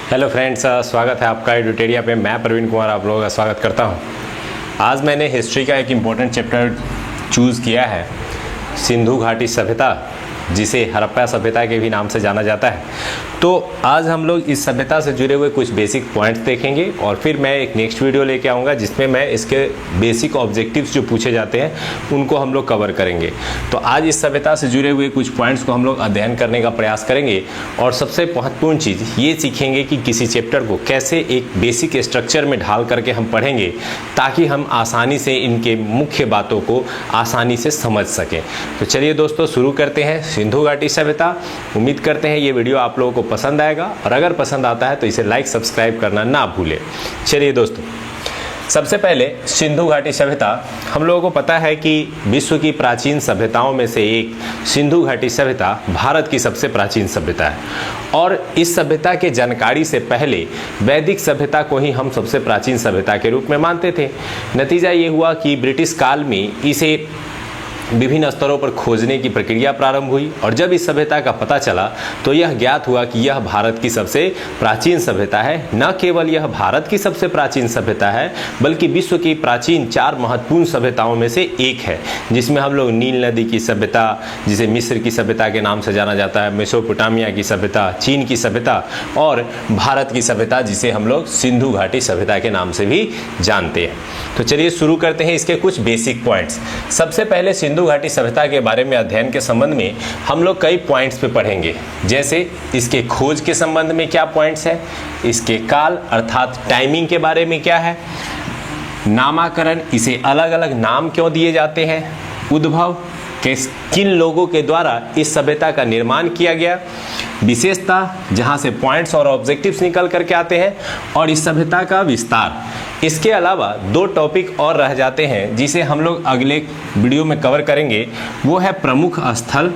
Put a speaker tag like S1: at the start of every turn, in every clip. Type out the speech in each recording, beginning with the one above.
S1: Hello friends, स्वागत है आपका एडुटेरिया पे। मैं प्रवीण कुमार आप लोगों का स्वागत करता हूं। आज मैंने हिस्ट्री का एक इम्पोर्टेंट चैप्टर चूज़ किया है, सिंधु घाटी सभ्यता, जिसे हड़प्पा सभ्यता के भी नाम से जाना जाता है। तो आज हम लोग इस सभ्यता से जुड़े हुए कुछ बेसिक पॉइंट्स देखेंगे और फिर मैं एक नेक्स्ट वीडियो लेके आऊँगा जिसमें मैं इसके बेसिक ऑब्जेक्टिव्स जो पूछे जाते हैं उनको हम लोग कवर करेंगे। तो आज इस सभ्यता से जुड़े हुए कुछ पॉइंट्स को हम लोग अध्ययन करने का प्रयास करेंगे और सबसे महत्वपूर्ण चीज़ ये सीखेंगे कि किसी चैप्टर को कैसे एक बेसिक स्ट्रक्चर में ढाल करके हम पढ़ेंगे ताकि हम आसानी से इनके मुख्य बातों को आसानी से समझ सकें। तो चलिए दोस्तों, शुरू करते हैं सिंधु घाटी सभ्यता। उम्मीद करते हैं ये वीडियो आप लोगों को पसंद आएगा और अगर पसंद आता है तो इसे लाइक सब्सक्राइब करना ना भूलें। चलिए दोस्तों, सबसे पहले सिंधु घाटी सभ्यता, हम लोगों को पता है कि विश्व की प्राचीन सभ्यताओं में से एक सिंधु घाटी सभ्यता भारत की सबसे प्राचीन सभ्यता है और इस सभ्यता के जानकारी से पहले वैदिक सभ्यता को ही हम सबसे प्राचीन सभ्यता के रूप में मानते थे। नतीजा ये हुआ कि ब्रिटिश काल में इसे विभिन्न स्तरों पर खोजने की प्रक्रिया प्रारंभ हुई और जब इस सभ्यता का पता चला तो यह ज्ञात हुआ कि यह भारत की सबसे प्राचीन सभ्यता है। न केवल यह भारत की सबसे प्राचीन सभ्यता है बल्कि विश्व की प्राचीन 4 महत्वपूर्ण सभ्यताओं में से एक है, जिसमें हम लोग नील नदी की सभ्यता, जिसे मिस्र की सभ्यता के नाम से जाना जाता है, मेसोपोटामिया की सभ्यता, चीन की सभ्यता और भारत की सभ्यता, जिसे हम लोग सिंधु घाटी सभ्यता के नाम से भी जानते हैं। तो चलिए शुरू करते हैं इसके कुछ बेसिक पॉइंट्स। सबसे पहले सिंधु घाटी सभ्यता के बारे में अध्ययन के संबंध में हम लोग कई पॉइंट्स पे पढ़ेंगे, जैसे इसके खोज के संबंध में क्या पॉइंट्स है, इसके काल अर्थात टाइमिंग के बारे में क्या है, नामाकरण, इसे अलग अलग नाम क्यों दिए जाते हैं, उद्भव, किन लोगों के द्वारा इस सभ्यता का निर्माण किया गया, विशेषता जहां से पॉइंट्स और ऑब्जेक्टिव्स निकल करके आते हैं, और इस सभ्यता का विस्तार। इसके अलावा 2 टॉपिक और रह जाते हैं जिसे हम लोग अगले वीडियो में कवर करेंगे, वो है प्रमुख स्थल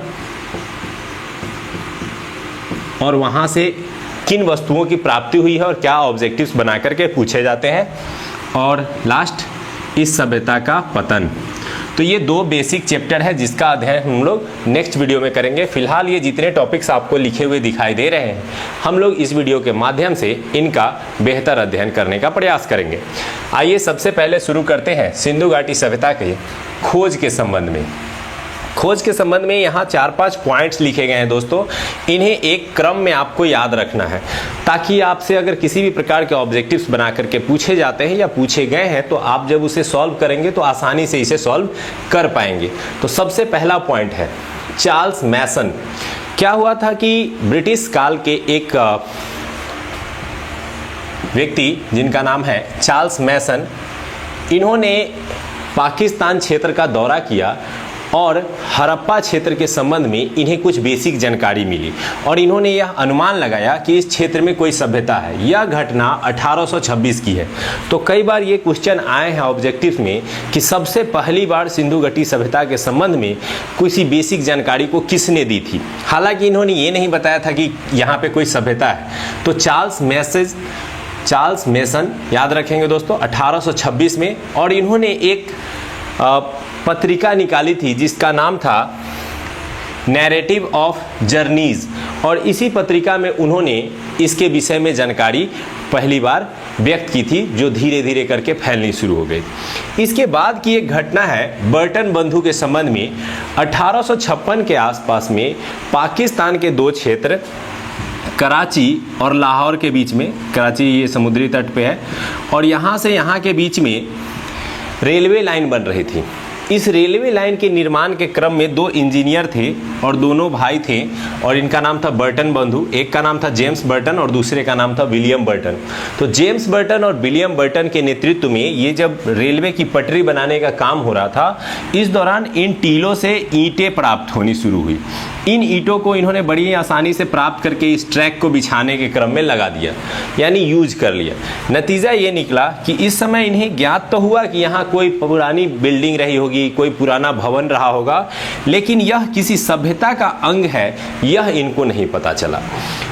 S1: और वहां से किन वस्तुओं की प्राप्ति हुई है और क्या ऑब्जेक्टिव्स बना करके पूछे जाते हैं, और लास्ट इस सभ्यता का पतन। तो ये 2 बेसिक चैप्टर है जिसका अध्ययन हम लोग नेक्स्ट वीडियो में करेंगे। फिलहाल ये जितने टॉपिक्स आपको लिखे हुए दिखाई दे रहे हैं, हम लोग इस वीडियो के माध्यम से इनका बेहतर अध्ययन करने का प्रयास करेंगे। आइए सबसे पहले शुरू करते हैं सिंधु घाटी सभ्यता के खोज के संबंध में। खोज के संबंध में यहाँ 4-5 पॉइंट्स लिखे गए हैं दोस्तों। इन्हें एक क्रम में आपको याद रखना है ताकि आपसे अगर किसी भी प्रकार के ऑब्जेक्टिव्स बना करके पूछे जाते हैं या पूछे गए हैं तो आप जब उसे सॉल्व करेंगे तो आसानी से इसे सॉल्व कर पाएंगे। तो सबसे पहला पॉइंट है चार्ल्स मैसन। क्या हुआ था कि ब्रिटिश काल के एक व्यक्ति जिनका नाम है चार्ल्स मैसन, इन्होंने पाकिस्तान क्षेत्र का दौरा किया और हड़प्पा क्षेत्र के संबंध में इन्हें कुछ बेसिक जानकारी मिली और इन्होंने यह अनुमान लगाया कि इस क्षेत्र में कोई सभ्यता है। यह घटना 1826 की है। तो कई बार ये क्वेश्चन आए हैं ऑब्जेक्टिव में कि सबसे पहली बार सिंधु घाटी सभ्यता के संबंध में किसी बेसिक जानकारी को किसने दी थी। हालांकि इन्होंने ये नहीं बताया था कि यहाँ पे कोई सभ्यता है। तो चार्ल्स मैसन याद रखेंगे दोस्तों 1826 में, और इन्होंने एक पत्रिका निकाली थी जिसका नाम था नैरेटिव ऑफ जर्नीज, और इसी पत्रिका में उन्होंने इसके विषय में जानकारी पहली बार व्यक्त की थी जो धीरे धीरे करके फैलनी शुरू हो गई। इसके बाद की एक घटना है बर्टन बंधु के संबंध में। 1856 के आसपास में पाकिस्तान के 2 क्षेत्र कराची और लाहौर के बीच में, कराची ये समुद्री तट पे है और यहाँ से यहाँ के बीच में रेलवे लाइन बन रही थी। इस रेलवे लाइन के निर्माण के क्रम में 2 इंजीनियर थे और दोनों भाई थे और इनका नाम था बर्टन बंधु। एक का नाम था जेम्स बर्टन और दूसरे का नाम था विलियम बर्टन। तो जेम्स बर्टन और विलियम बर्टन के नेतृत्व में ये जब रेलवे की पटरी बनाने का काम हो रहा था, इस दौरान इन टीलों से ईंटें प्राप्त होनी शुरू हुई। इन ईंटों को इन्होंने बड़ी आसानी से प्राप्त करके इस ट्रैक को बिछाने के क्रम में लगा दिया, यानी यूज कर लिया। नतीजा ये निकला कि इस समय इन्हें ज्ञात तो हुआ कि यहाँ कोई पुरानी बिल्डिंग रही होगी, कोई पुराना भवन रहा होगा, लेकिन यह किसी सभ्यता का अंग है यह इनको नहीं पता चला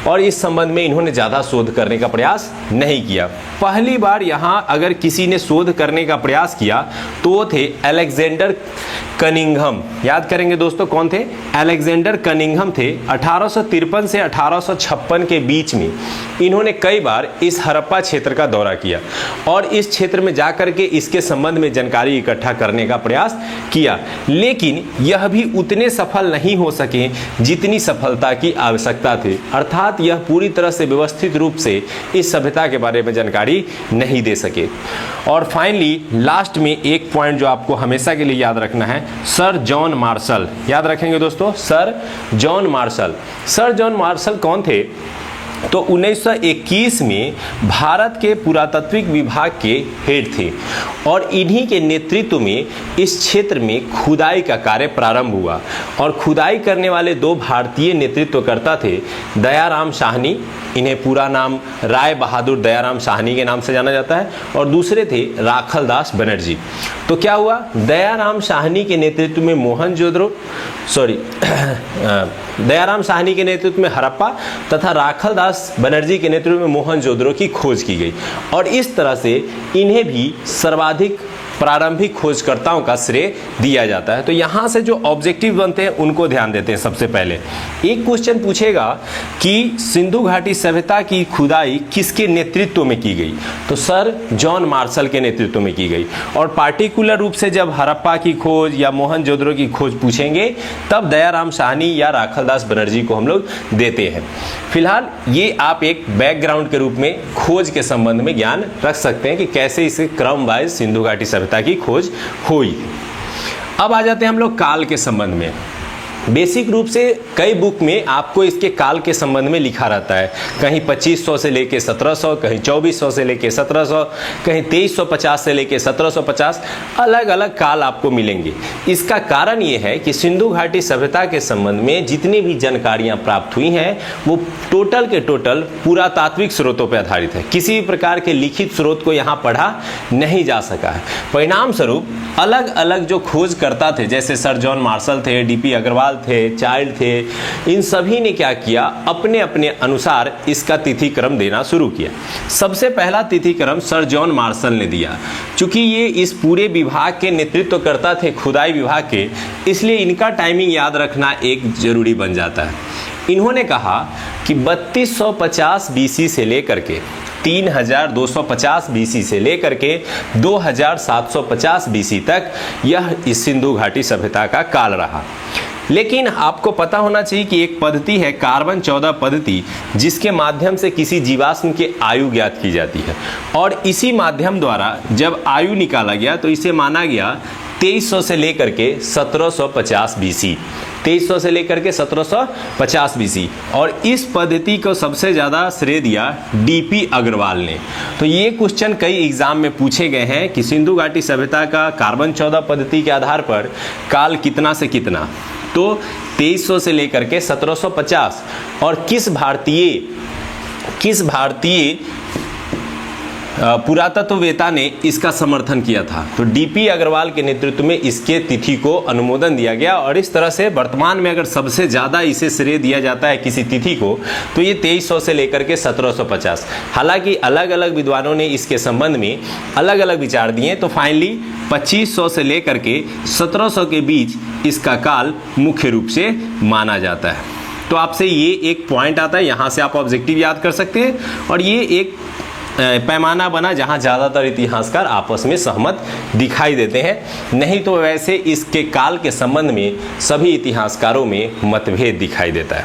S1: और इस संबंध में इन्होंने ज़्यादा शोध करने का प्रयास नहीं किया। पहली बार यहाँ अगर किसी ने शोध करने का प्रयास किया तो वो थे अलेक्जेंडर कनिंघम। याद करेंगे दोस्तों कौन थे? अलेक्जेंडर कनिंघम थे 1853 से 1856 के बीच में इन्होंने कई बार इस हड़प्पा क्षेत्र का दौरा किया और इस क्षेत्र में जाकर के इसके संबंध में जानकारी इकट्ठा करने का प्रयास किया, लेकिन यह भी उतने सफल नहीं हो सके जितनी सफलता की आवश्यकता थी। अर्थात यह पूरी तरह से व्यवस्थित रूप से इस सभ्यता के बारे में जानकारी नहीं दे सके। और फाइनली लास्ट में एक पॉइंट जो आपको हमेशा के लिए याद रखना है, सर जॉन मार्शल। याद रखेंगे दोस्तों, sir John martial. Sir John martial कौन थे? तो 1921 में भारत के पुरातात्विक विभाग के हेड थे और इन्हीं के नेतृत्व में इस क्षेत्र में खुदाई का कार्य प्रारंभ हुआ। और खुदाई करने वाले दो भारतीय नेतृत्वकर्ता थे, दयाराम साहनी, इन्हें पूरा नाम राय बहादुर दयाराम साहनी के नाम से जाना जाता है, और दूसरे थे राखलदास बनर्जी। तो क्या हुआ, दयाराम साहनी के नेतृत्व में दयाराम साहनी के नेतृत्व में हड़प्पा तथा राखलदास बनर्जी के नेतृत्व में मोहनजोदड़ो की खोज की गई और इस तरह से इन्हें भी सर्वाधिक प्रारंभिक खोजकर्ताओं का श्रेय दिया जाता है। तो यहाँ से जो ऑब्जेक्टिव बनते हैं उनको ध्यान देते हैं। सबसे पहले एक क्वेश्चन पूछेगा कि सिंधु घाटी सभ्यता की खुदाई किसके नेतृत्व में की गई? तो सर जॉन मार्शल के नेतृत्व में की गई। और पार्टिकुलर रूप से जब हड़प्पा की खोज या मोहनजोदड़ो की खोज पूछेंगे तब दयाराम साहनी या राखलदास बनर्जी को हम लोग देते हैं। फिलहाल ये आप एक बैकग्राउंड के रूप में खोज के संबंध में ज्ञान रख सकते हैं कि कैसे इसे क्रम वाइज सिंधु घाटी सभ्यता की खोज हुई। अब आ जाते हैं हम लोग काल के संबंध में। बेसिक रूप से कई बुक में आपको इसके काल के संबंध में लिखा रहता है, कहीं 2500 से लेके 1700, कहीं 2400 से लेके 1700, कहीं 2350 से लेके 1750, अलग अलग काल आपको मिलेंगे। इसका कारण ये है कि सिंधु घाटी सभ्यता के संबंध में जितनी भी जानकारियां प्राप्त हुई हैं वो टोटल के टोटल पुरातात्विक स्रोतों पर आधारित है। किसी भी प्रकार के लिखित स्रोत को यहाँ पढ़ा नहीं जा सका है। परिणाम स्वरूप अलग अलग जो खोजकर्ता थे, जैसे सर जॉन मार्शल थे, डीपी अग्रवाल थे, चाइल्ड थे, इन सभी ने क्या किया, अपने अपने अनुसार इसका तिथि क्रम देना शुरू किया। सबसे पहला तिथि क्रम सर जॉन मार्शल ने दिया। चूंकि ये इस पूरे विभाग के नेतृत्वकर्ता थे, खुदाई विभाग के, इसलिए इनका टाइमिंग याद रखना एक जरूरी बन जाता है। इन्होंने कहा कि 3250 बीसी से लेकर के 3250 बीसी से लेकर के 2750 बीसी तक यह इस सिंधु घाटी सभ्यता का काल रहा। लेकिन आपको पता होना चाहिए कि एक पद्धति है कार्बन 14 पद्धति, जिसके माध्यम से किसी जीवाश्म की आयु ज्ञात की जाती है और इसी माध्यम द्वारा जब आयु निकाला गया तो इसे माना गया 2300 से लेकर के 1750 बीसी, 2300 से लेकर के 1750 बीसी। और इस पद्धति को सबसे ज़्यादा श्रेय दिया डीपी अग्रवाल ने। तो ये क्वेश्चन कई एग्जाम में पूछे गए हैं कि सिंधु घाटी सभ्यता का कार्बन 14 पद्धति के आधार पर काल कितना से कितना, तो 2300 से लेकर के 1750। और किस भारतीय पुरातत्ववेता ने इसका समर्थन किया था? तो डीपी अग्रवाल के नेतृत्व में इसके तिथि को अनुमोदन दिया गया और इस तरह से वर्तमान में अगर सबसे ज़्यादा इसे श्रेय दिया जाता है किसी तिथि को तो ये 2300 से लेकर के 1750। हालांकि अलग अलग विद्वानों ने इसके संबंध में अलग अलग विचार दिए, तो फाइनली 2500 से लेकर के 1700 के बीच इसका काल मुख्य रूप से माना जाता है। तो आपसे ये एक पॉइंट आता है, यहाँ से आप ऑब्जेक्टिव याद कर सकते हैं और ये एक पैमाना बना जहां ज़्यादातर इतिहासकार आपस में सहमत दिखाई देते हैं। नहीं तो वैसे इसके काल के संबंध में सभी इतिहासकारों में मतभेद दिखाई देता है।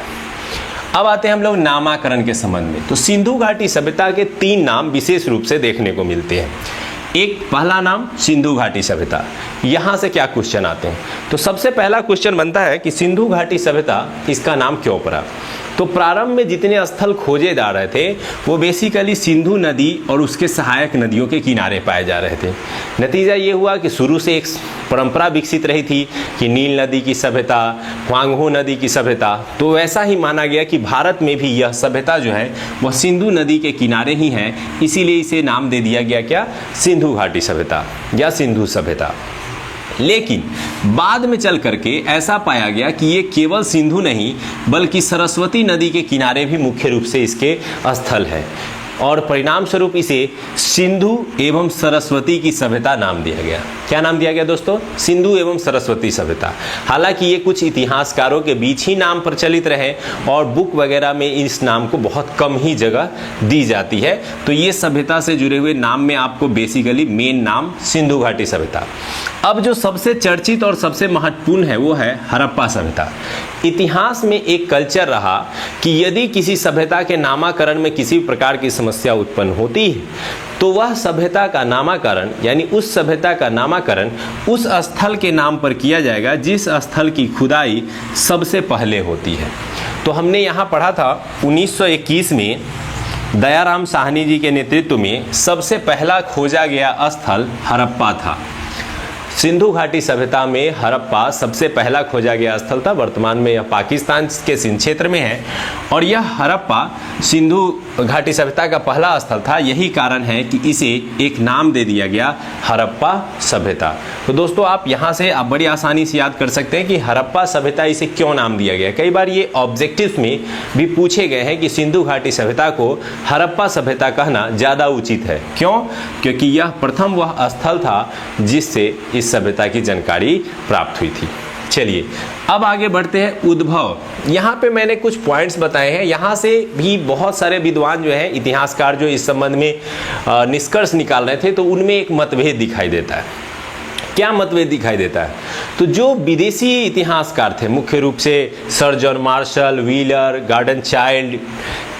S1: अब आते हैं हम लोग नामाकरण के संबंध में। तो सिंधु घाटी सभ्यता के 3 नाम विशेष रूप से देखने को मिलते हैं। एक पहला नाम सिंधु घाटी सभ्यता। यहाँ से क्या क्वेश्चन आते हैं? तो सबसे पहला क्वेश्चन बनता है कि सिंधु घाटी सभ्यता इसका नाम क्यों पड़ा? तो प्रारंभ में जितने स्थल खोजे जा रहे थे वो बेसिकली सिंधु नदी और उसके सहायक नदियों के किनारे पाए जा रहे थे। नतीजा ये हुआ कि शुरू से एक परंपरा विकसित रही थी कि नील नदी की सभ्यता, ह्वांगहो नदी की सभ्यता, तो वैसा ही माना गया कि भारत में भी यह सभ्यता जो है वह सिंधु नदी के किनारे ही है, इसीलिए इसे नाम दे दिया गया क्या? सिंधु घाटी सभ्यता या सिंधु सभ्यता। लेकिन बाद में चल करके ऐसा पाया गया कि ये केवल सिंधु नहीं बल्कि सरस्वती नदी के किनारे भी मुख्य रूप से इसके स्थल है। और परिणाम स्वरूप इसे सिंधु एवं सरस्वती की सभ्यता नाम दिया गया। क्या नाम दिया गया दोस्तों? सिंधु एवं सरस्वती सभ्यता। हालांकि ये कुछ इतिहासकारों के बीच ही नाम प्रचलित रहे और बुक वगैरह में इस नाम को बहुत कम ही जगह दी जाती है। तो ये सभ्यता से जुड़े हुए नाम में आपको बेसिकली मेन नाम सिंधु घाटी सभ्यता। अब जो सबसे चर्चित और सबसे महत्वपूर्ण है वो है हड़प्पा सभ्यता। इतिहास में एक कल्चर रहा कि यदि किसी सभ्यता के नामकरण में किसी प्रकार की समस्या उत्पन्न होती है तो वह सभ्यता का नामकरण यानी उस सभ्यता का नामकरण उस स्थल के नाम पर किया जाएगा जिस स्थल की खुदाई सबसे पहले होती है। तो हमने यहाँ पढ़ा था 1921 में दयाराम साहनी जी के नेतृत्व में सबसे पहला खोजा गया स्थल हड़प्पा था। सिंधु घाटी सभ्यता में हड़प्पा सबसे पहला खोजा गया स्थल था। वर्तमान में यह पाकिस्तान के सिंध क्षेत्र में है और यह हड़प्पा सिंधु घाटी सभ्यता का पहला स्थल था। यही कारण है कि इसे एक नाम दे दिया गया हड़प्पा सभ्यता। तो दोस्तों आप यहाँ से आप बड़ी आसानी से याद कर सकते हैं कि हड़प्पा सभ्यता इसे क्यों नाम दिया गया। कई बार ये ऑब्जेक्टिव्स में भी पूछे गए हैं कि सिंधु घाटी सभ्यता को हड़प्पा सभ्यता कहना ज़्यादा उचित है। क्यों? क्योंकि यह प्रथम वह स्थल था जिससे इस सभ्यता की जानकारी प्राप्त हुई थी। चलिए अब आगे बढ़ते हैं। उद्भव, यहाँ पे मैंने कुछ पॉइंट्स बताए हैं। यहाँ से भी बहुत सारे विद्वान जो हैं इतिहासकार जो इस संबंध में निष्कर्ष निकाल रहे थे तो उनमें एक मतभेद दिखाई देता है। क्या मतभेद दिखाई देता है? तो जो विदेशी इतिहासकार थे मुख्य रूप से sir John Marshall, Wheeler, Gordon Childe,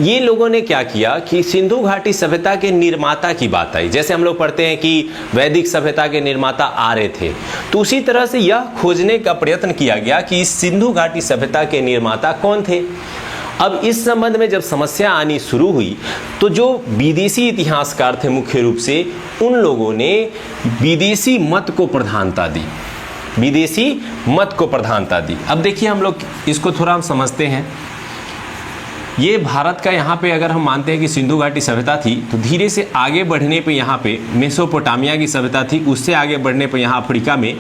S1: ये लोगों ने क्या किया कि सिंधु घाटी सभ्यता के निर्माता की बात आई। जैसे हम लोग पढ़ते हैं कि वैदिक सभ्यता के निर्माता आर्य थे, तो उसी तरह से यह खोजने का प्रयत्न किया गया कि इस सिंधु घाटी सभ्यता के निर्माता कौन थे। अब इस संबंध में जब समस्या आनी शुरू हुई तो जो विदेशी इतिहासकार थे मुख्य रूप से उन लोगों ने विदेशी मत को प्रधानता दी। विदेशी मत को प्रधानता दी। अब देखिए हम लोग इसको थोड़ा हम समझते हैं। ये भारत का यहाँ पे अगर हम मानते हैं कि सिंधु घाटी सभ्यता थी तो धीरे से आगे बढ़ने पे यहाँ पे मेसोपोटामिया की सभ्यता थी, उससे आगे बढ़ने पे यहाँ अफ्रीका में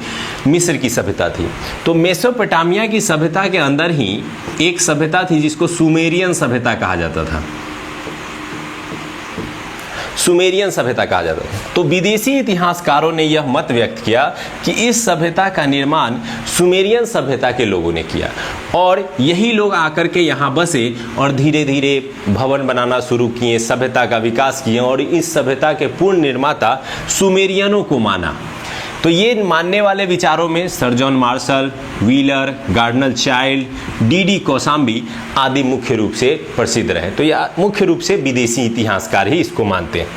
S1: मिस्र की सभ्यता थी। तो मेसोपोटामिया की सभ्यता के अंदर ही एक सभ्यता थी जिसको सुमेरियन सभ्यता कहा जाता था। सुमेरियन सभ्यता कहा जाता है। तो विदेशी इतिहासकारों ने यह मत व्यक्त किया कि इस सभ्यता का निर्माण सुमेरियन सभ्यता के लोगों ने किया और यही लोग आकर के यहाँ बसे और धीरे धीरे भवन बनाना शुरू किए, सभ्यता का विकास किए और इस सभ्यता के पूर्ण निर्माता सुमेरियनों को माना। तो ये मानने वाले विचारों में sir John Marshall, Wheeler, Gardner Childe, D Kosambi आदि मुख्य रूप से प्रसिद्ध रहे। तो यह मुख्य रूप से विदेशी इतिहासकार ही इसको मानते हैं।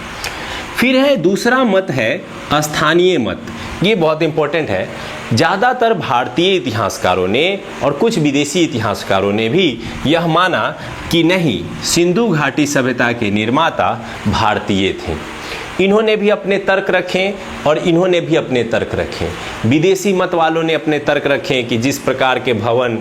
S1: फिर है दूसरा मत है स्थानीय मत। ये बहुत इंपॉर्टेंट है। ज़्यादातर भारतीय इतिहासकारों ने और कुछ विदेशी इतिहासकारों ने भी यह माना कि नहीं, सिंधु घाटी सभ्यता के निर्माता भारतीय थे। इन्होंने भी अपने तर्क रखे और इन्होंने भी अपने तर्क रखे। विदेशी मत वालों ने अपने तर्क रखे कि जिस प्रकार के भवन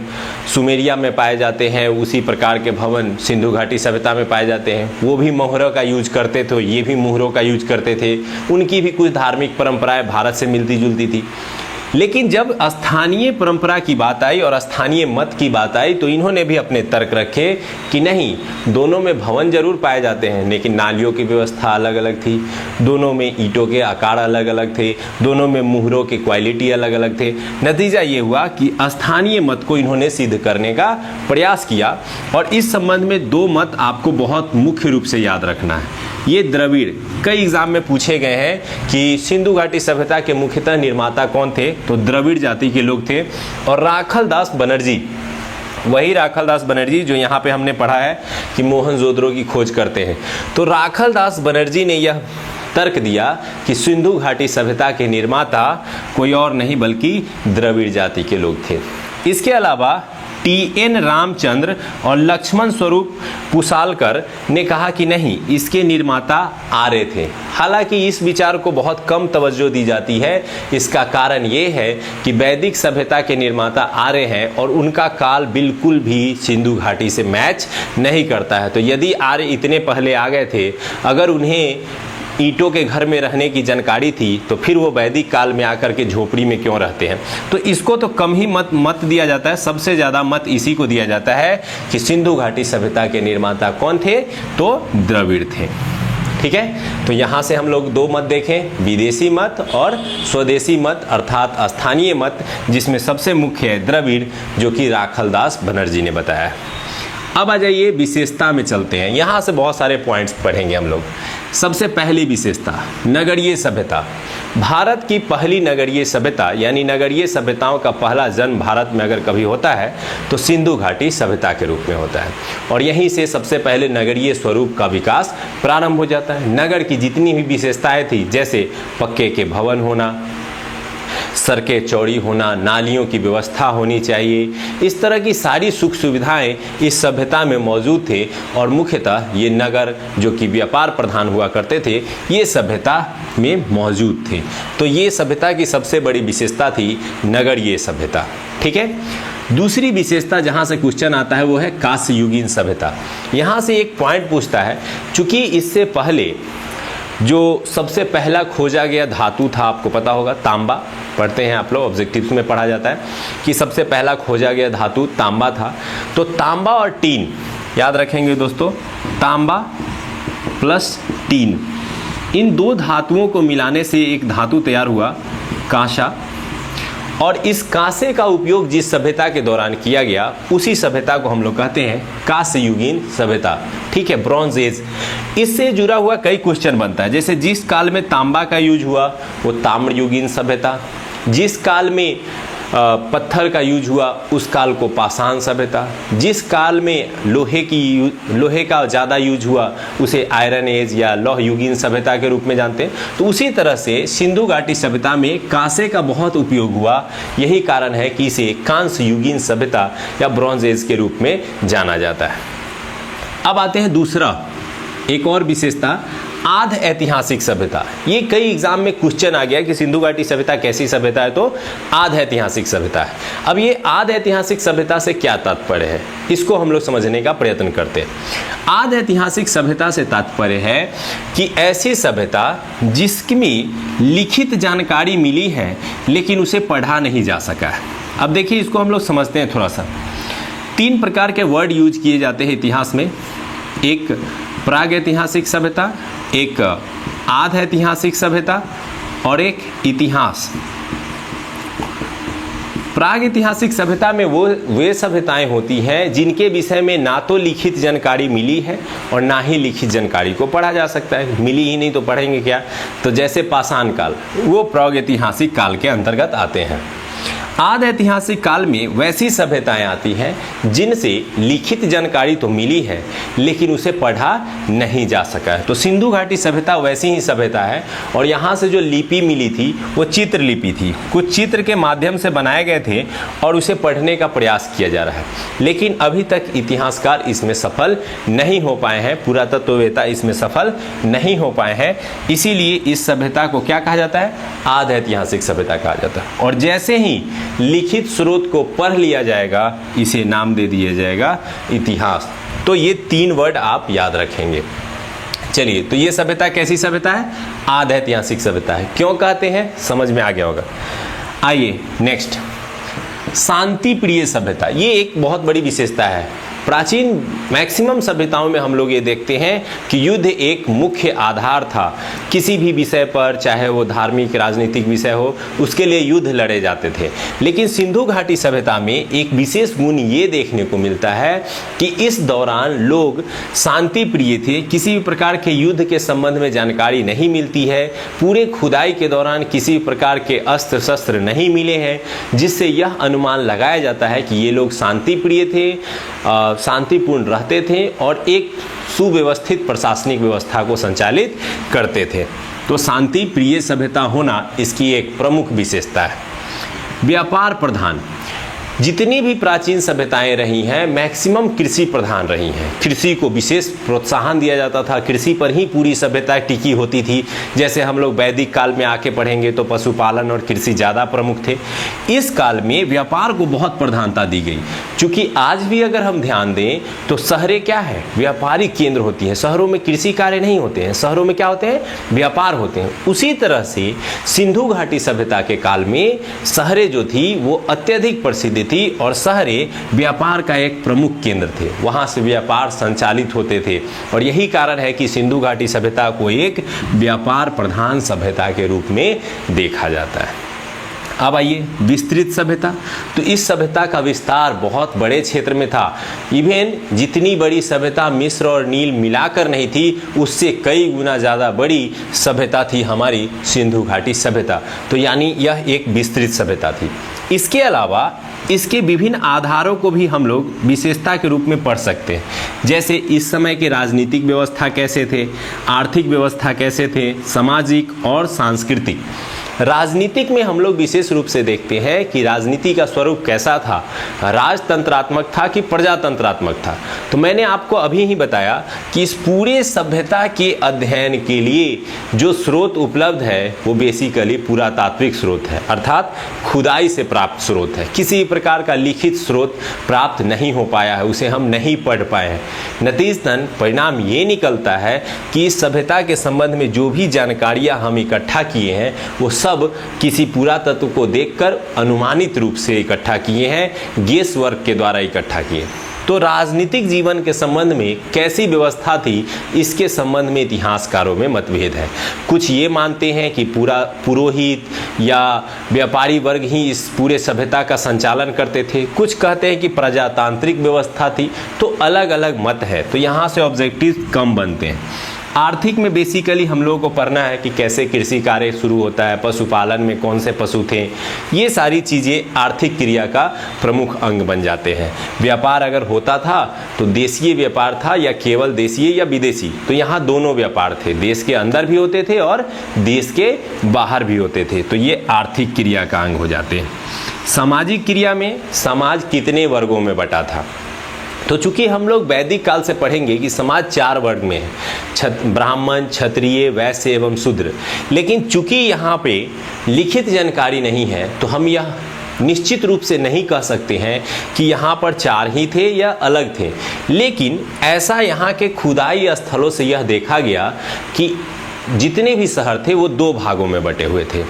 S1: सुमेरिया में पाए जाते हैं उसी प्रकार के भवन सिंधु घाटी सभ्यता में पाए जाते हैं। वो भी मोहरों का यूज करते थे, ये भी मोहरों का यूज करते थे। उनकी भी कुछ धार्मिक परंपराएं भारत से मिलती जुलती थी। लेकिन जब स्थानीय परंपरा की बात आई और स्थानीय मत की बात आई तो इन्होंने भी अपने तर्क रखे कि नहीं, दोनों में भवन जरूर पाए जाते हैं लेकिन नालियों की व्यवस्था अलग अलग थी, दोनों में ईंटों के आकार अलग अलग थे, दोनों में मुहरों की क्वालिटी अलग अलग थे। नतीजा ये हुआ कि स्थानीय मत को इन्होंने सिद्ध करने का प्रयास किया और इस संबंध में दो मत आपको बहुत मुख्य रूप से याद रखना है। ये द्रविड़ कई एग्जाम में पूछे गए हैं कि सिंधु घाटी सभ्यता के मुख्यतः निर्माता कौन थे, तो द्रविड़ जाति के लोग थे। और राखल दास बनर्जी, वही राखल दास बनर्जी जो यहाँ पे हमने पढ़ा है कि मोहनजोदड़ो की खोज करते हैं। तो राखल दास बनर्जी ने यह तर्क दिया कि सिंधु घाटी सभ्यता के निर्माता कोई और नहीं बल्कि द्रविड़ जाति के लोग थे। इसके अलावा टी.एन. रामचंद्र और लक्ष्मण स्वरूप पुसालकर ने कहा कि नहीं, इसके निर्माता आर्य थे। हालांकि इस विचार को बहुत कम तवज्जो दी जाती है। इसका कारण ये है कि वैदिक सभ्यता के निर्माता आर्य हैं और उनका काल बिल्कुल भी सिंधु घाटी से मैच नहीं करता है। तो यदि आर्य इतने पहले आ गए थे, अगर उन्हें ईंटों के घर में रहने की जानकारी थी तो फिर वो वैदिक काल में आकर के झोपड़ी में क्यों रहते हैं। तो इसको तो कम ही मत दिया जाता है। सबसे ज़्यादा मत इसी को दिया जाता है कि सिंधु घाटी सभ्यता के निर्माता कौन थे, तो द्रविड़ थे। ठीक है। तो यहाँ से हम लोग दो मत देखें, विदेशी मत और स्वदेशी मत अर्थात स्थानीय मत, जिसमें सबसे मुख्य है द्रविड़, जो कि राखलदास बनर्जी ने बताया। अब आ जाइए विशेषता में चलते हैं। यहाँ से बहुत सारे पॉइंट्स पढ़ेंगे हम लोग। सबसे पहली विशेषता, नगरीय सभ्यता। भारत की पहली नगरीय सभ्यता यानी नगरीय सभ्यताओं का पहला जन्म भारत में अगर कभी होता है तो सिंधु घाटी सभ्यता के रूप में होता है, और यहीं से सबसे पहले नगरीय स्वरूप का विकास प्रारंभ हो जाता है। नगर की जितनी भी विशेषताएं थी, जैसे पक्के के भवन होना, सड़कें चौड़ी होना, नालियों की व्यवस्था होनी चाहिए, इस तरह की सारी सुख सुविधाएं इस सभ्यता में मौजूद थे। और मुख्यतः ये नगर जो कि व्यापार प्रधान हुआ करते थे, ये सभ्यता में मौजूद थे। तो ये सभ्यता की सबसे बड़ी विशेषता थी नगरीय सभ्यता। ठीक है। दूसरी विशेषता जहाँ से क्वेश्चन आता है वो है कांस्य युगीन सभ्यता। यहाँ से एक पॉइंट पूछता है, चूंकि इससे पहले जो सबसे पहला खोजा गया धातु था, आपको पता होगा तांबा, पढ़ते हैं आप लोग, ऑब्जेक्टिव्स में पढ़ा जाता है कि सबसे पहला खोजा गया धातु तांबा था। तो तांबा और टीन याद रखेंगे दोस्तों, तांबा प्लस टीन, इन दो धातुओं को मिलाने से एक धातु तैयार हुआ कांसा, और इस कांसे का उपयोग जिस सभ्यता के दौरान किया गया उसी सभ्यता को हम लोग कहते हैं कांस्य युगीन सभ्यता। ठीक है, ब्रॉन्ज एज। इससे जुड़ा हुआ कई क्वेश्चन बनता है, जैसे जिस काल में तांबा का यूज हुआ वो ताम्र युगीन सभ्यता, जिस काल में पत्थर का यूज हुआ उस काल को पाषाण सभ्यता, जिस काल में लोहे का ज़्यादा यूज हुआ उसे आयरन एज या लौह युगीन सभ्यता के रूप में जानते हैं। तो उसी तरह से सिंधु घाटी सभ्यता में कांसे का बहुत उपयोग हुआ, यही कारण है कि इसे कांस्य युगीन सभ्यता या ब्रॉन्ज एज के रूप में जाना जाता है। अब आते हैं दूसरा, एक और विशेषता, आध ऐतिहासिक सभ्यता। ये कई एग्जाम में क्वेश्चन आ गया कि सिंधु घाटी सभ्यता कैसी सभ्यता है, तो आध ऐतिहासिक सभ्यता है। अब ये आध ऐतिहासिक सभ्यता से क्या तात्पर्य है, इसको हम लोग समझने का प्रयत्न करते हैं। आध ऐतिहासिक सभ्यता से तात्पर्य है कि ऐसी सभ्यता जिसमें लिखित जानकारी मिली है लेकिन उसे पढ़ा नहीं जा सका है। अब देखिए, इसको हम लोग समझते हैं थोड़ा सा। तीन प्रकार के वर्ड यूज किए जाते हैं इतिहास में, एक प्राग ऐतिहासिक सभ्यता, एक आध ऐतिहासिक सभ्यता और एक इतिहास। प्राग ऐतिहासिक सभ्यता में वे सभ्यताएं होती हैं जिनके विषय में ना तो लिखित जानकारी मिली है और ना ही लिखित जानकारी को पढ़ा जा सकता है। मिली ही नहीं तो पढ़ेंगे क्या। तो जैसे पाषाण काल, वो प्राग ऐतिहासिक काल के अंतर्गत आते हैं। आध ऐतिहासिक काल में वैसी सभ्यताएं आती हैं जिनसे लिखित जानकारी तो मिली है लेकिन उसे पढ़ा नहीं जा सका है। तो सिंधु घाटी सभ्यता वैसी ही सभ्यता है, और यहाँ से जो लिपि मिली थी वो चित्र लिपि थी, कुछ चित्र के माध्यम से बनाए गए थे और उसे पढ़ने का प्रयास किया जा रहा है। लेकिन अभी तक इतिहासकार इसमें सफल नहीं हो पाए हैं, पुरातत्ववेत्ता इसमें सफल नहीं हो पाए हैं। इसीलिए इस सभ्यता को क्या कहा जाता है, आध ऐतिहासिक सभ्यता कहा जाता है। और जैसे ही लिखित स्रोत को पढ़ लिया जाएगा इसे नाम दे दिया जाएगा इतिहास। तो ये तीन वर्ड आप याद रखेंगे। चलिए, तो ये सभ्यता कैसी सभ्यता है, आध ऐतिहासिक सभ्यता है। क्यों कहते हैं समझ में आ गया होगा। आइए नेक्स्ट, शांति प्रिय सभ्यता। ये एक बहुत बड़ी विशेषता है। प्राचीन मैक्सिमम सभ्यताओं में हम लोग ये देखते हैं कि युद्ध एक मुख्य आधार था। किसी भी विषय पर, चाहे वो धार्मिक राजनीतिक विषय हो, उसके लिए युद्ध लड़े जाते थे। लेकिन सिंधु घाटी सभ्यता में एक विशेष गुण ये देखने को मिलता है कि इस दौरान लोग शांति प्रिय थे। किसी भी प्रकार के युद्ध के संबंध में जानकारी नहीं मिलती है। पूरे खुदाई के दौरान किसी प्रकार के अस्त्र शस्त्र नहीं मिले हैं, जिससे यह अनुमान लगाया जाता है कि ये लोग शांति प्रिय थे, शांतिपूर्ण रहते थे और एक सुव्यवस्थित प्रशासनिक व्यवस्था को संचालित करते थे। तो शांति प्रिय सभ्यता होना इसकी एक प्रमुख विशेषता है। व्यापार प्रधान। जितनी भी प्राचीन सभ्यताएं रही हैं मैक्सिमम कृषि प्रधान रही हैं। कृषि को विशेष प्रोत्साहन दिया जाता था, कृषि पर ही पूरी सभ्यता टिकी होती थी। जैसे हम लोग वैदिक काल में आके पढ़ेंगे तो पशुपालन और कृषि ज़्यादा प्रमुख थे। इस काल में व्यापार को बहुत प्रधानता दी गई। चूँकि आज भी अगर हम ध्यान दें तो शहरें क्या है, व्यापारिक केंद्र होती हैं। शहरों में कृषि कार्य नहीं होते हैं, शहरों में क्या होते हैं, व्यापार होते हैं। उसी तरह से सिंधु घाटी सभ्यता के काल में शहरें जो थी वो अत्यधिक प्रसिद्ध थी और शहरें व्यापार का एक प्रमुख केंद्र थे, वहाँ से व्यापार संचालित होते थे और यही कारण है कि सिंधु घाटी सभ्यता को एक व्यापार प्रधान सभ्यता के रूप में देखा जाता है। अब आइए विस्तृत सभ्यता। तो इस सभ्यता का विस्तार बहुत बड़े क्षेत्र में था। इवन जितनी बड़ी सभ्यता मिस्र और नील मिलाकर नहीं थी, उससे कई गुना ज़्यादा बड़ी सभ्यता थी हमारी सिंधु घाटी सभ्यता। तो यानी यह एक विस्तृत सभ्यता थी। इसके अलावा इसके विभिन्न आधारों को भी हम लोग विशेषता के रूप में पढ़ सकते हैं। जैसे इस समय के राजनीतिक व्यवस्था कैसे थे, आर्थिक व्यवस्था कैसे थे, सामाजिक और सांस्कृतिक। राजनीतिक में हम लोग विशेष रूप से देखते हैं कि राजनीति का स्वरूप कैसा था, राजतंत्रात्मक था कि प्रजातंत्रात्मक था। तो मैंने आपको अभी ही बताया कि इस पूरे सभ्यता के अध्ययन के लिए जो स्रोत उपलब्ध है वो बेसिकली पुरातात्विक स्रोत है, अर्थात खुदाई से प्राप्त स्रोत है। किसी प्रकार का लिखित स्रोत प्राप्त नहीं हो पाया है, उसे हम नहीं पढ़ पाए हैं। नतीजतन परिणाम ये निकलता है कि इस सभ्यता के संबंध में जो भी जानकारियाँ हम इकट्ठा किए हैं वो सब किसी पुरातत्व को देखकर अनुमानित रूप से इकट्ठा किए हैं, गेस वर्क के द्वारा इकट्ठा किए। तो राजनीतिक जीवन के संबंध में कैसी व्यवस्था थी, इसके संबंध में इतिहासकारों में मतभेद है। कुछ ये मानते हैं कि पूरा पुरोहित या व्यापारी वर्ग ही इस पूरे सभ्यता का संचालन करते थे, कुछ कहते हैं कि प्रजातांत्रिक व्यवस्था थी। तो अलग अलग मत है, तो यहाँ से ऑब्जेक्टिव कम बनते हैं। आर्थिक में बेसिकली हम लोगों को पढ़ना है कि कैसे कृषि कार्य शुरू होता है, पशुपालन में कौन से पशु थे, ये सारी चीज़ें आर्थिक क्रिया का प्रमुख अंग बन जाते हैं। व्यापार अगर होता था तो देशीय व्यापार था या केवल देशीय या विदेशी, तो यहाँ दोनों व्यापार थे, देश के अंदर भी होते थे और देश के बाहर भी होते थे। तो ये आर्थिक क्रिया का अंग हो जाते हैं। सामाजिक क्रिया में समाज कितने वर्गों में बटा था, तो चूंकि हम लोग वैदिक काल से पढ़ेंगे कि समाज 4 वर्ग में है, ब्राह्मण, क्षत्रिय, वैश्य एवं शूद्र। लेकिन चूंकि यहाँ पे लिखित जानकारी नहीं है तो हम यह निश्चित रूप से नहीं कह सकते हैं कि यहाँ पर 4 ही थे या अलग थे। लेकिन ऐसा यहाँ के खुदाई स्थलों से यह देखा गया कि जितने भी शहर थे वो 2 भागों में बटे हुए थे।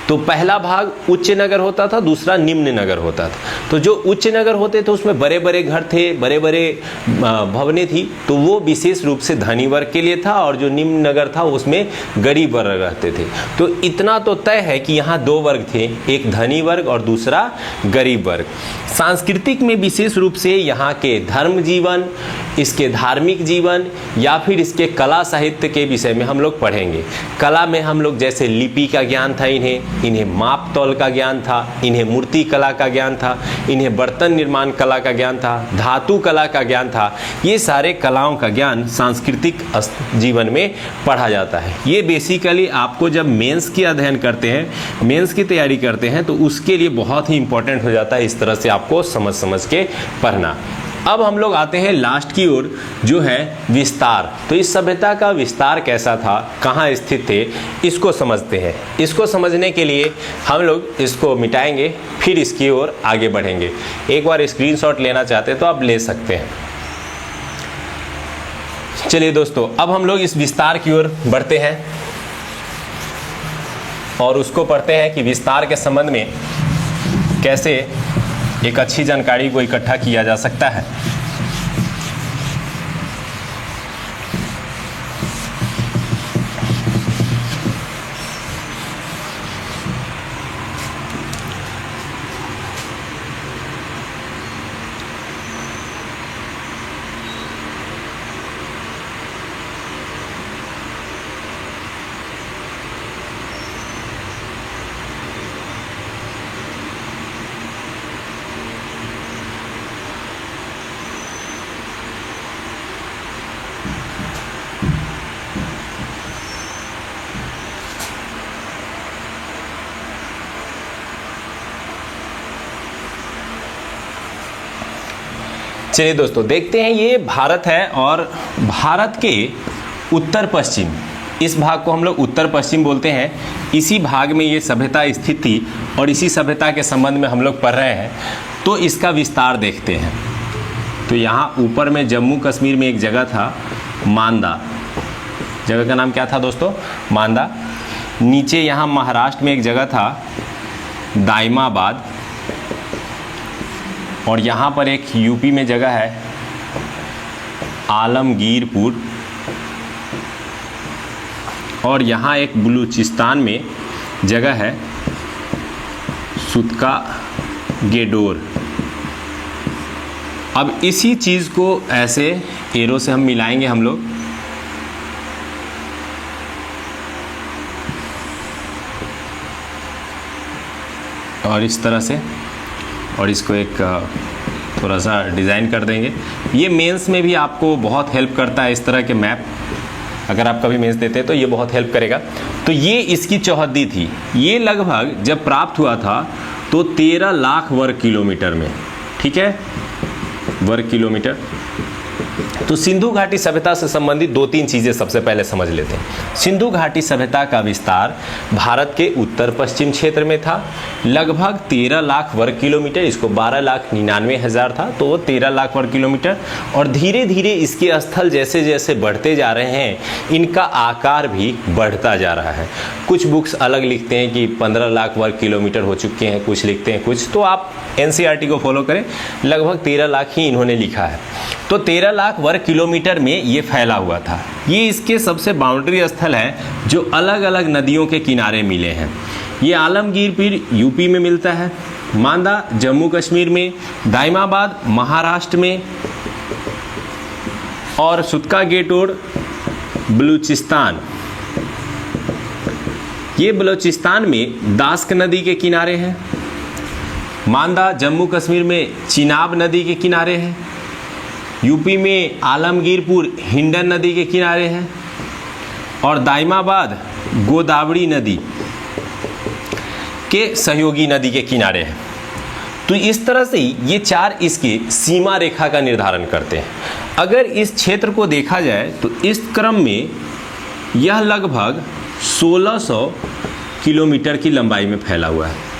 S1: तो पहला भाग उच्च नगर होता था, दूसरा निम्न नगर होता था। तो जो उच्च नगर होते थे उसमें बड़े बड़े घर थे, बड़े बड़े भवनें थी, तो वो विशेष रूप से धनी वर्ग के लिए था, और जो निम्न नगर था उसमें गरीब वर्ग रहते थे। तो इतना तो तय है कि यहाँ 2 वर्ग थे, एक धनी वर्ग और दूसरा गरीब वर्ग। सांस्कृतिक में विशेष रूप से यहाँ के धर्म जीवन, इसके धार्मिक जीवन या फिर इसके कला साहित्य के विषय में हम लोग पढ़ेंगे। कला में हम लोग जैसे लिपि का ज्ञान था, इन्हें माप तौल का ज्ञान था, इन्हें मूर्ति कला का ज्ञान था, इन्हें बर्तन निर्माण कला का ज्ञान था, धातु कला का ज्ञान था। ये सारे कलाओं का ज्ञान सांस्कृतिक जीवन में पढ़ा जाता है। ये बेसिकली आपको जब मेंस की अध्ययन करते हैं, मेंस की तैयारी करते हैं, तो उसके लिए बहुत ही इंपॉर्टेंट हो जाता है इस तरह से आपको समझ के पढ़ना। अब हम लोग आते हैं लास्ट की ओर, जो है विस्तार। तो इस सभ्यता का विस्तार कैसा था, कहाँ स्थित थे, इसको समझते हैं। इसको समझने के लिए हम लोग इसको मिटाएंगे, फिर इसकी ओर आगे बढ़ेंगे। एक बार स्क्रीनशॉट लेना चाहते हैं तो आप ले सकते हैं। चलिए दोस्तों, अब हम लोग इस विस्तार की ओर बढ़ते हैं और उसको पढ़ते हैं कि विस्तार के संबंध में कैसे एक अच्छी जानकारी को इकट्ठा किया जा सकता है। चलिए दोस्तों, देखते हैं। ये भारत है और भारत के उत्तर पश्चिम, इस भाग को हम लोग उत्तर पश्चिम बोलते हैं। इसी भाग में ये सभ्यता स्थित थी और इसी सभ्यता के संबंध में हम लोग पढ़ रहे हैं। तो इसका विस्तार देखते हैं। तो यहाँ ऊपर में जम्मू कश्मीर में एक जगह था मांदा, जगह का नाम क्या था दोस्तों, मांदा। नीचे यहाँ महाराष्ट्र में एक जगह था दाइमाबाद, और यहाँ पर एक यूपी में जगह है आलमगीरपुर, और यहाँ एक बलूचिस्तान में जगह है सुतका गेडोर। अब इसी चीज़ को ऐसे एरो से हम मिलाएंगे हम लोग, और इस तरह से, और इसको एक थोड़ा सा डिज़ाइन कर देंगे। ये मेंस में भी आपको बहुत हेल्प करता है, इस तरह के मैप अगर आप कभी मेंस देते हैं तो ये बहुत हेल्प करेगा। तो ये इसकी चौहद्दी थी। ये लगभग जब प्राप्त हुआ था तो 13 लाख वर्ग किलोमीटर में, ठीक है, वर्ग किलोमीटर। तो सिंधु घाटी सभ्यता से संबंधित 2-3 चीज़ें सबसे पहले समझ लेते हैं। सिंधु घाटी सभ्यता का विस्तार भारत के उत्तर पश्चिम क्षेत्र में था, लगभग 13 लाख वर्ग किलोमीटर। इसको 12,99,000 था, तो वो 13 लाख वर्ग किलोमीटर। और धीरे धीरे इसके स्थल जैसे जैसे बढ़ते जा रहे हैं, इनका आकार भी बढ़ता जा रहा है। कुछ बुक्स अलग लिखते हैं कि 15 लाख वर्ग किलोमीटर हो चुके हैं, कुछ लिखते हैं कुछ, तो आप NCERT को फॉलो करें, लगभग 13 लाख ही इन्होंने लिखा है। तो 13 लाख वर्ग किलोमीटर में ये फैला हुआ था। ये इसके सबसे बाउंड्री स्थल है जो अलग अलग नदियों के किनारे मिले हैं। ये आलमगीरपुर यूपी में मिलता है, मांदा जम्मू कश्मीर में, दाइमाबाद महाराष्ट्र में, और सुतका गेटोर बलूचिस्तान। ये बलूचिस्तान में दास्क नदी के किनारे है। मांदा जम्मू कश्मीर में चिनाब नदी के किनारे है। यूपी में आलमगीरपुर हिंडन नदी के किनारे है, और दाइमाबाद गोदावरी नदी के सहयोगी नदी के किनारे है। तो इस तरह से ये 4 इसकी सीमा रेखा का निर्धारण करते हैं। अगर इस क्षेत्र को देखा जाए तो इस क्रम में यह लगभग 1600 किलोमीटर की लंबाई में फैला हुआ है।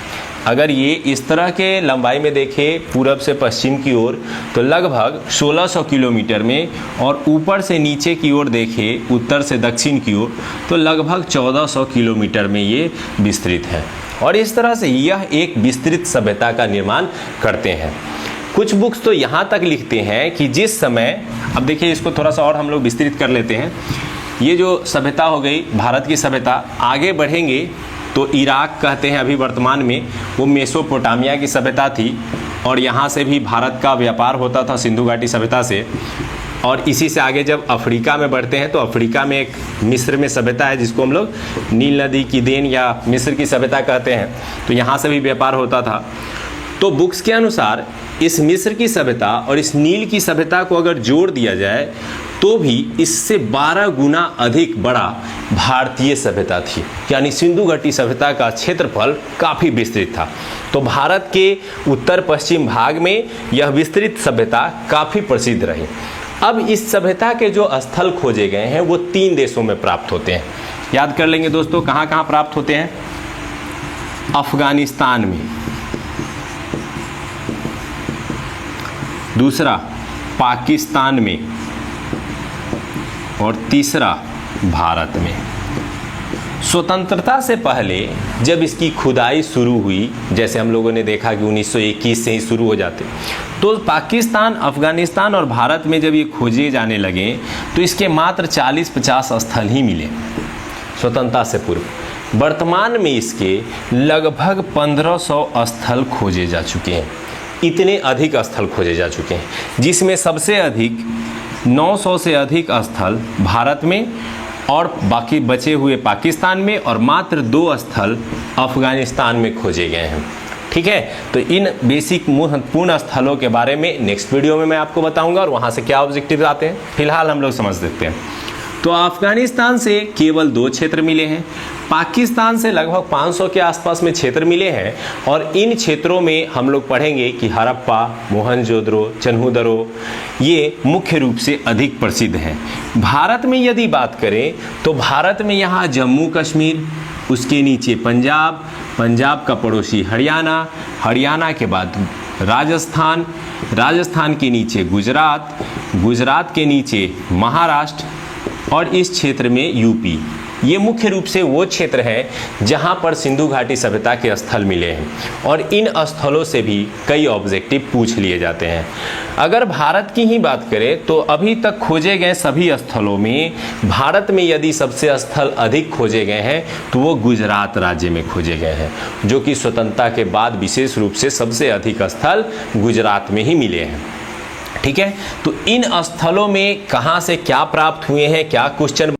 S1: अगर ये इस तरह के लंबाई में देखें पूरब से पश्चिम की ओर तो लगभग 1600 किलोमीटर में, और ऊपर से नीचे की ओर देखें उत्तर से दक्षिण की ओर तो लगभग 1400 किलोमीटर में ये विस्तृत है। और इस तरह से यह एक विस्तृत सभ्यता का निर्माण करते हैं। कुछ बुक्स तो यहाँ तक लिखते हैं कि जिस समय, अब देखिए इसको थोड़ा सा और हम लोग विस्तृत कर लेते हैं। ये जो सभ्यता हो गई भारत की सभ्यता, आगे बढ़ेंगे तो इराक कहते हैं अभी वर्तमान में, वो मेसोपोटामिया की सभ्यता थी, और यहाँ से भी भारत का व्यापार होता था सिंधु घाटी सभ्यता से। और इसी से आगे जब अफ्रीका में बढ़ते हैं तो अफ्रीका में एक मिस्र में सभ्यता है जिसको हम लोग नील नदी की देन या मिस्र की सभ्यता कहते हैं, तो यहाँ से भी व्यापार होता था। तो बुक्स के अनुसार इस मिस्र की सभ्यता और इस नील की सभ्यता को अगर जोड़ दिया जाए तो भी इससे 12 गुना अधिक बड़ा भारतीय सभ्यता थी, यानी सिंधु घाटी सभ्यता का क्षेत्रफल काफ़ी विस्तृत था। तो भारत के उत्तर पश्चिम भाग में यह विस्तृत सभ्यता काफ़ी प्रसिद्ध रही। अब इस सभ्यता के जो स्थल खोजे गए हैं वो 3 देशों में प्राप्त होते हैं। याद कर लेंगे दोस्तों, कहाँ कहाँ प्राप्त होते हैं? अफगानिस्तान में, दूसरा पाकिस्तान में, और तीसरा भारत में। स्वतंत्रता से पहले जब इसकी खुदाई शुरू हुई, जैसे हम लोगों ने देखा कि 1921 से ही शुरू हो जाते, तो पाकिस्तान, अफगानिस्तान और भारत में जब ये खोजे जाने लगे तो इसके मात्र 40-50 स्थल ही मिले स्वतंत्रता से पूर्व। वर्तमान में इसके लगभग 1500 स्थल खोजे जा चुके हैं। इतने अधिक स्थल खोजे जा चुके हैं, जिसमें सबसे अधिक 900 से अधिक स्थल भारत में, और बाकी बचे हुए पाकिस्तान में, और मात्र 2 स्थल अफगानिस्तान में खोजे गए हैं। ठीक है, तो इन बेसिक महत्वपूर्ण स्थलों के बारे में नेक्स्ट वीडियो में मैं आपको बताऊंगा, और वहाँ से क्या ऑब्जेक्टिव आते हैं फिलहाल हम लोग समझ सकते हैं। तो अफगानिस्तान से केवल 2 क्षेत्र मिले हैं, पाकिस्तान से लगभग 500 के आसपास में क्षेत्र मिले हैं, और इन क्षेत्रों में हम लोग पढ़ेंगे कि हड़प्पा, मोहनजोदड़ो, चन्हूदड़ो ये मुख्य रूप से अधिक प्रसिद्ध हैं। भारत में यदि बात करें तो भारत में यहाँ जम्मू कश्मीर, उसके नीचे पंजाब, पंजाब का पड़ोसी हरियाणा, हरियाणा के बाद राजस्थान, राजस्थान के नीचे गुजरात, गुजरात के नीचे महाराष्ट्र, और इस क्षेत्र में यूपी, ये मुख्य रूप से वो क्षेत्र है जहां पर सिंधु घाटी सभ्यता के स्थल मिले हैं और इन स्थलों से भी कई ऑब्जेक्टिव पूछ लिए जाते हैं। अगर भारत की ही बात करें तो अभी तक खोजे गए सभी स्थलों में भारत में यदि सबसे स्थल अधिक खोजे गए हैं तो वो गुजरात राज्य में खोजे गए हैं, जो कि स्वतंत्रता के बाद विशेष रूप से सबसे अधिक स्थल गुजरात में ही मिले हैं। ठीक है, तो इन स्थलों में कहां से क्या प्राप्त हुए हैं, क्या क्वेश्चन